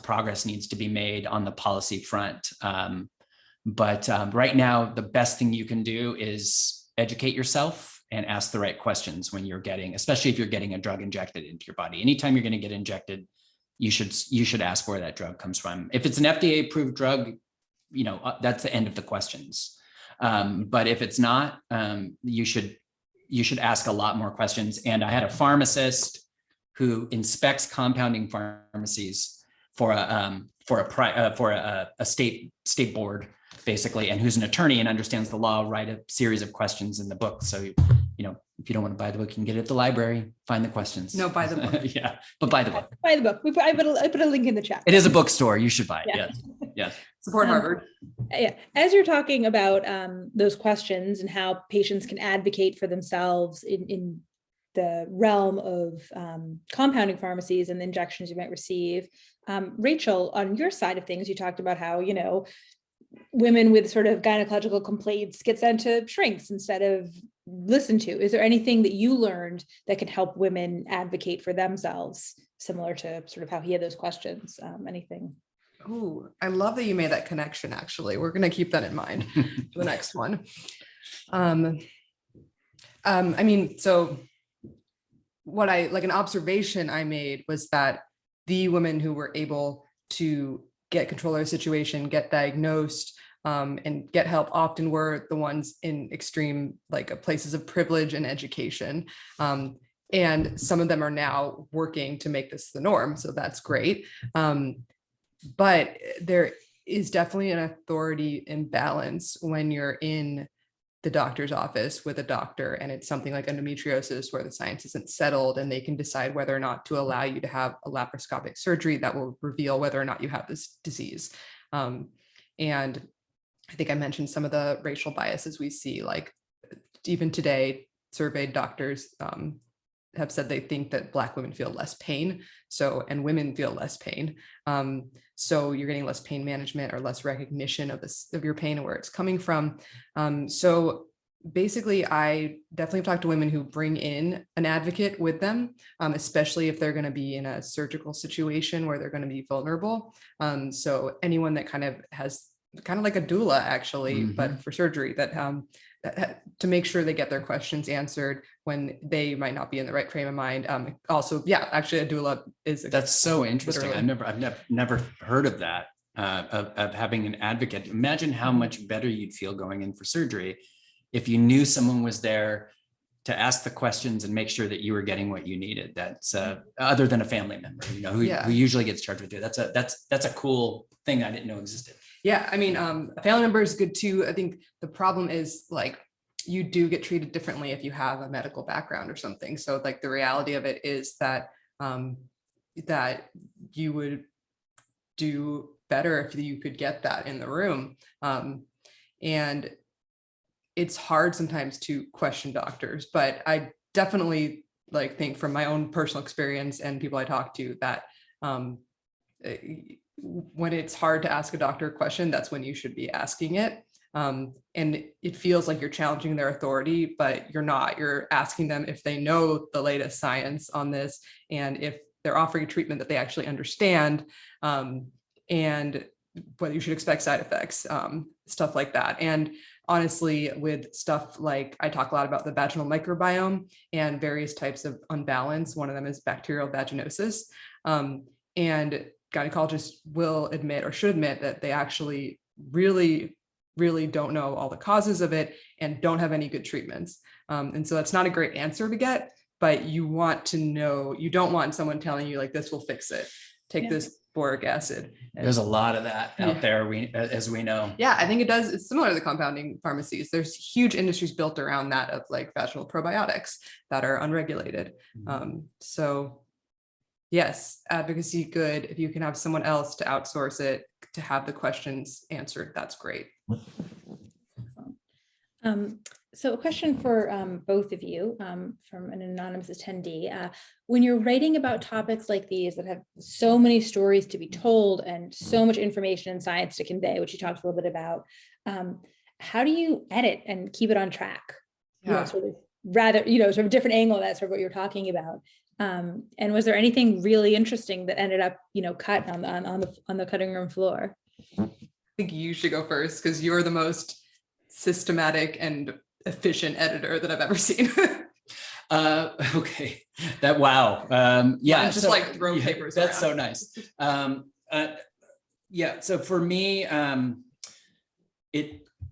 progress needs to be made on the policy front. But right now, the best thing you can do is educate yourself and ask the right questions when you're especially if you're getting a drug injected into your body. Anytime you're going to get injected, you should ask where that drug comes from. If it's an FDA approved drug, that's the end of the questions. But if it's not, you should ask a lot more questions. And I had a pharmacist who inspects compounding pharmacies for a state board, basically, and who's an attorney and understands the law, write a series of questions in the book. So, if you don't want to buy the book, you can get it at the library, find the questions. No, buy the book. Yeah, but buy the book. Buy the book. I put a link in the chat. It is a bookstore. You should buy it. Yeah. Yes. Support Harvard. Yeah. As you're talking about those questions and how patients can advocate for themselves in the realm of compounding pharmacies and the injections you might receive, Rachel, on your side of things, you talked about how, women with sort of gynecological complaints get sent to shrinks instead of listened to. Is there anything that you learned that can help women advocate for themselves, similar to sort of how he had those questions? Anything? Oh, I love that you made that connection, actually. We're going to keep that in mind for the next one. So what an observation I made was that the women who were able to get control of their situation, get diagnosed, and get help often were the ones in extreme places of privilege and education. And some of them are now working to make this the norm. So that's great. But there is definitely an authority imbalance when you're in the doctor's office with a doctor and it's something like endometriosis where the science isn't settled and they can decide whether or not to allow you to have a laparoscopic surgery that will reveal whether or not you have this disease. And I think I mentioned some of the racial biases we see, like even today, surveyed doctors have said they think that Black women feel less pain. So, and women feel less pain. So you're getting less pain management or less recognition of your pain and where it's coming from. So basically, I definitely talk to women who bring in an advocate with them, especially if they're going to be in a surgical situation where they're going to be vulnerable. So anyone that kind of has kind of like a doula, actually, but for surgery, that to make sure they get their questions answered when they might not be in the right frame of mind. Also, yeah, actually, a doula is that's so interesting. literally. I've never heard of that, of having an advocate. Imagine how much better you'd feel going in for surgery if you knew someone was there to ask the questions and make sure that you were getting what you needed. That's other than a family member, who usually gets charged with it. That's a cool thing I didn't know existed. Yeah, I mean, a family member is good too. I think the problem is like you do get treated differently if you have a medical background or something. So like the reality of it is that that you would do better if you could get that in the room. And it's hard sometimes to question doctors, but I definitely like think from my own personal experience and people I talk to that when it's hard to ask a doctor a question, that's when you should be asking it. And it feels like you're challenging their authority, but you're not. You're asking them if they know the latest science on this and if they're offering a treatment that they actually understand, and whether you should expect side effects, stuff like that. And honestly, with stuff like I talk a lot about the vaginal microbiome and various types of unbalance. One of them is bacterial vaginosis. And gynecologists will admit or should admit that they actually really don't know all the causes of it and don't have any good treatments. And so that's not a great answer to get, but you want to know, you don't want someone telling you like, this will fix it. Take this boric acid. There's a lot of that out there, as we know. Yeah, I think it does. It's similar to the compounding pharmacies. There's huge industries built around that of like vaginal probiotics that are unregulated. So yes, advocacy good. If you can have someone else to outsource it, to have the questions answered, that's great. So a question for both of you from an anonymous attendee. When you're writing about topics like these that have so many stories to be told and so much information and science to convey, which you talked a little bit about, how do you edit and keep it on track? Yeah. Sort of rather, sort of a different angle, that's sort of what you're talking about. And was there anything really interesting that ended up, cut on the cutting room floor? I think you should go first because you're the most systematic and efficient editor that I've ever seen. Okay. Wow. Yeah. Mine's just like throw papers. That's around. so nice. Yeah. So for me,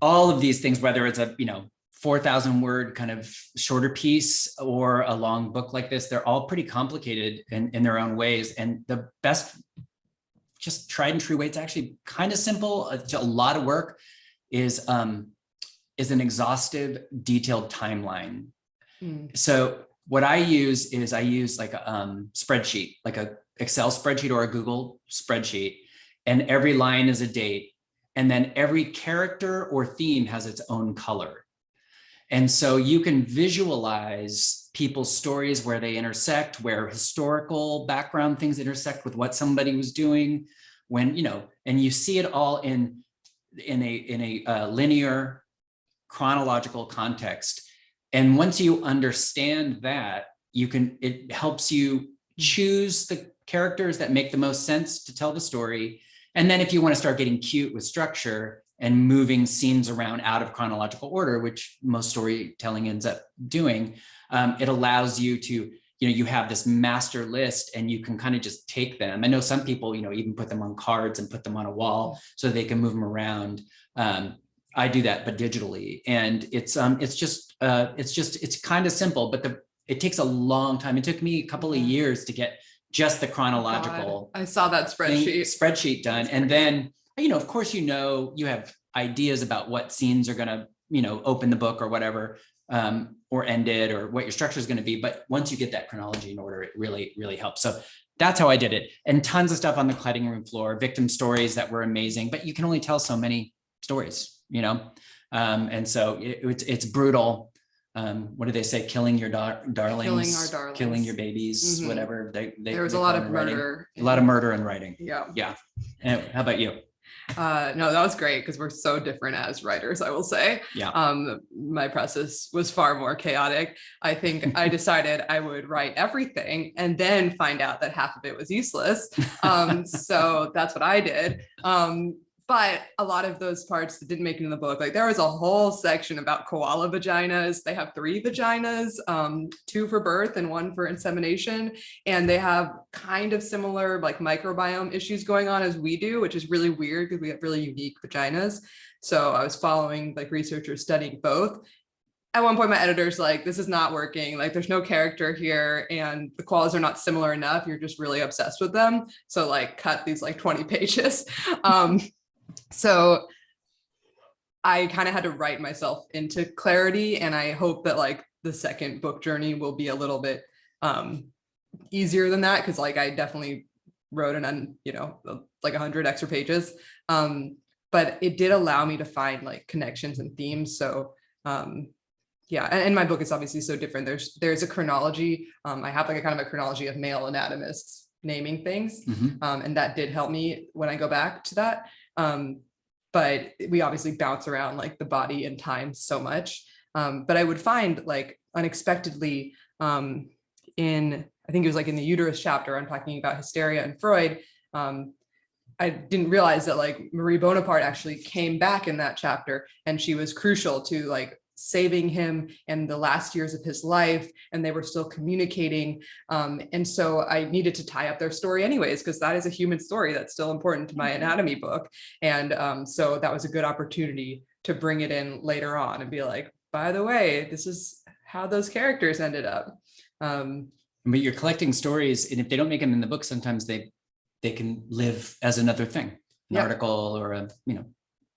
all of these things, whether it's a 4,000 word kind of shorter piece or a long book like this, they're all pretty complicated in their own ways. And the best, just tried and true way, it's actually kind of simple. It's a lot of work, is an exhaustive, detailed timeline. So what I use is like a spreadsheet, like a Excel spreadsheet or a Google spreadsheet, and every line is a date. And then every character or theme has its own color. And so you can visualize people's stories where they intersect, where historical background things intersect with what somebody was doing when, and you see it all in a linear chronological context. And once you understand that, it helps you choose the characters that make the most sense to tell the story. And then if you want to start getting cute with structure and moving scenes around out of chronological order, which most storytelling ends up doing, it allows you to, you have this master list and you can kind of just take them. I know some people, even put them on cards and put them on a wall so they can move them around. I do that, but digitally. And it's kind of simple, but it takes a long time. It took me a couple of years to get just the chronological. I saw that spreadsheet done. And then, of course, you have ideas about what scenes are going to, open the book or whatever, or end it, or what your structure is going to be. But once you get that chronology in order, it really, really helps. So that's how I did it. And tons of stuff on the cutting room floor, victim stories that were amazing, but you can only tell so many stories, and so it's brutal. what do they say? Killing your darlings, Killing our darlings. killing your babies, Mhm. whatever. There was they a lot call of it in writing. murder. A lot of murder in writing. Yeah. Yeah. And how about you? No, that was great because we're so different as writers, I will say. Yeah. My process was far more chaotic. I think I decided I would write everything and then find out that half of it was useless. So that's what I did. But a lot of those parts that didn't make it in the book, like there was a whole section about koala vaginas. They have 3 vaginas, 2 for birth and 1 for insemination. And they have kind of similar like microbiome issues going on as we do, which is really weird because we have really unique vaginas. So I was following like researchers studying both. At one point, my editor's like, this is not working. Like there's no character here and the koalas are not similar enough. You're just really obsessed with them. So like cut these like 20 pages. So I kind of had to write myself into clarity, and I hope that like the second book journey will be a little bit easier than that, because like I definitely wrote like 100 extra pages, but it did allow me to find like connections and themes. So yeah, and my book is obviously so different. There's a chronology. I have like a kind of a chronology of male anatomists naming things, and that did help me when I go back to that. But we obviously bounce around like the body and time so much. But I would find like unexpectedly I think it was like in the uterus chapter, I'm talking about hysteria and Freud. I didn't realize that like Marie Bonaparte actually came back in that chapter, and she was crucial to like saving him in the last years of his life, and they were still communicating. And so I needed to tie up their story anyways, because that is a human story that's still important to my anatomy book. And so that was a good opportunity to bring it in later on and be like, by the way, this is how those characters ended up. But you're collecting stories, and if they don't make them in the book, sometimes they can live as another thing, an article or a,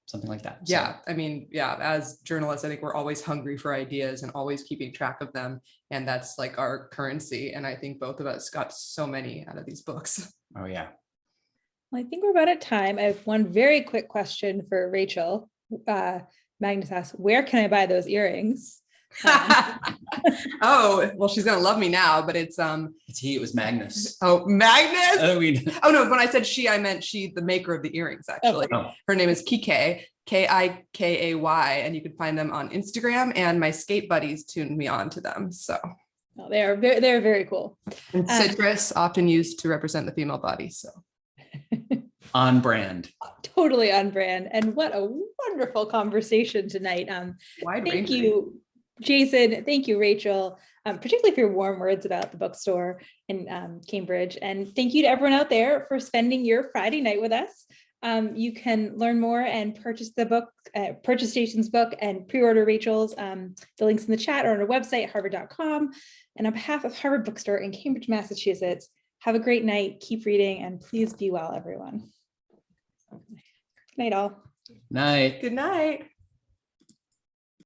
something like that. So. Yeah, I mean, yeah, as journalists, I think we're always hungry for ideas and always keeping track of them. And that's like our currency. And I think both of us got so many out of these books. Oh, yeah. Well, I think we're about at time. I have one very quick question for Rachel. Magnus asks, where can I buy those earrings? Oh, well, she's gonna love me now, but it's he, it was Magnus. Oh, Magnus. Oh, no, when I said she, I meant she, the maker of the earrings, actually. Oh. Her name is Kikay, Kikay, and you can find them on Instagram, and my skate buddies tuned me on to them. So they're very cool. And citrus, often used to represent the female body. So on brand. Totally on brand. And what a wonderful conversation tonight. Thank you, Jason. Thank you, Rachel, particularly for your warm words about the bookstore in Cambridge. And thank you to everyone out there for spending your Friday night with us. You can learn more and purchase the book, purchase Jason's book and pre-order Rachel's. The links in the chat are on our website, harvard.com. And on behalf of Harvard Bookstore in Cambridge, Massachusetts, have a great night, keep reading, and please be well, everyone. Good night, all. Night. Good night.